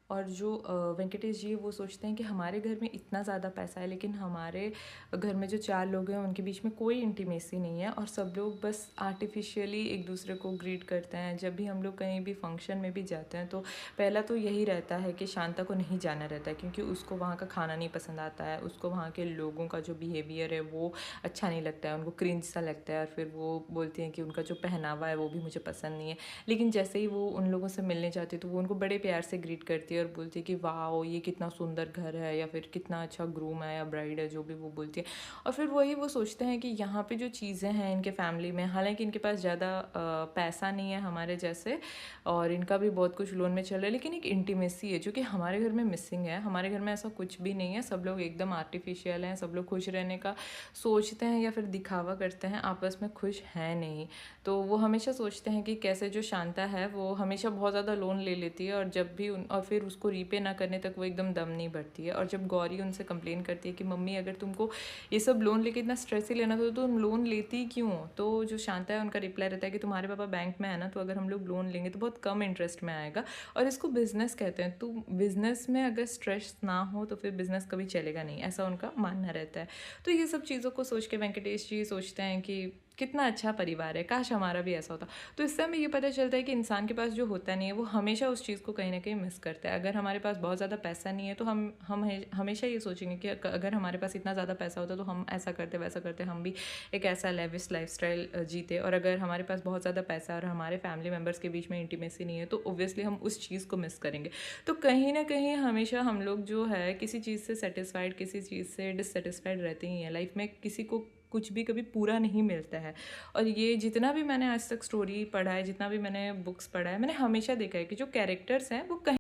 और जो वेंकटेश जी वो सोचते हैं कि हमारे घर में इतना ज़्यादा पैसा है लेकिन हमारे घर में जो 4 लोग हैं उनके बीच में कोई इंटीमेसी नहीं है और सब लोग बस आर्टिफिशियली एक दूसरे को ग्रीट करते हैं। जब भी हम लोग कहीं भी फंक्शन में भी जाते हैं तो पहला तो यही रहता है कि शांता को नहीं जाना रहता है, क्योंकि उसको वहाँ का खाना नहीं पसंद आता है, उसको वहाँ के लोगों का जो बिहेवियर है वो अच्छा नहीं लगता है, उनको क्रिंज सा लगता है और फिर वो बोलती हैं कि उनका जो पहनावा है वो भी मुझे पसंद नहीं है। लेकिन जैसे ही वो उन लोगों से मिलने जाती है तो वो उनको बड़े प्यार से ग्रीट करती है और बोलती है कि वाह ये कितना सुंदर घर है, या फिर कितना अच्छा ग्रूम है या ब्राइड है, जो भी वो बोलती है। और फिर वही वो सोचते हैं कि यहाँ पे जो चीज़ें हैं इनके फैमिली में, हालांकि इनके पास ज़्यादा पैसा नहीं है हमारे जैसे और इनका भी बहुत कुछ लोन में चल रहा है, लेकिन एक इंटीमेसी है जो कि हमारे घर में मिसिंग है। हमारे घर में ऐसा कुछ भी नहीं है, सब लोग एकदम आर्टिफिशियल हैं, सब लोग खुश रहने का सोचते हैं या फिर दिखावा करते हैं, आपस में खुश हैं नहीं। तो वो हमेशा सोचते हैं कि कैसे जो शांता है वो हमेशा बहुत ज़्यादा लोन ले लेती है और जब भी और फिर उसको रीपे ना करने तक वो एकदम दम नहीं भरती है। और जब गौरी उनसे कंप्लेन करती है कि मम्मी अगर तुमको ये सब लोन लेके इतना स्ट्रेस ही लेना था तो तुम लोन लेती क्यों, तो जो शांता है उनका रिप्लाई रहता है कि तुम्हारे पापा बैंक में है ना, तो अगर हम लोग लोन लेंगे तो बहुत कम इंटरेस्ट में आएगा और इसको बिजनेस कहते हैं, तो बिजनेस में अगर स्ट्रेस ना हो तो फिर बिजनेस कभी चलेगा नहीं, ऐसा उनका मानना रहता है। तो ये सब चीज़ों को सोच के वेंकटेश जी सोचते हैं कि कितना अच्छा परिवार है, काश हमारा भी ऐसा होता। तो इससे हमें ये पता चलता है कि इंसान के पास जो होता नहीं है वो हमेशा उस चीज़ को कहीं ना कहीं मिस करता है। अगर हमारे पास बहुत ज़्यादा पैसा नहीं है तो हम हमेशा ये सोचेंगे कि अगर हमारे पास इतना ज़्यादा पैसा होता तो हम ऐसा करते वैसा करते, हम भी एक ऐसा लेविश लाइफस्टाइल जीते। और अगर हमारे पास बहुत ज़्यादा पैसा है और हमारे फैमिली मेम्बर्स के बीच में इंटीमेसी नहीं है तो ऑब्वियसली हम उस चीज़ को मिस करेंगे। तो कहीं ना कहीं हमेशा हम लोग जो है किसी चीज़ से सेटिस्फाइड किसी चीज़ से डिससेटिस्फाइड रहते ही हैं। लाइफ में किसी को कुछ भी कभी पूरा नहीं मिलता है। और ये जितना भी मैंने आज तक स्टोरी पढ़ा है, जितना भी मैंने बुक्स पढ़ा है, मैंने हमेशा देखा है कि जो कैरेक्टर्स हैं वो कहीं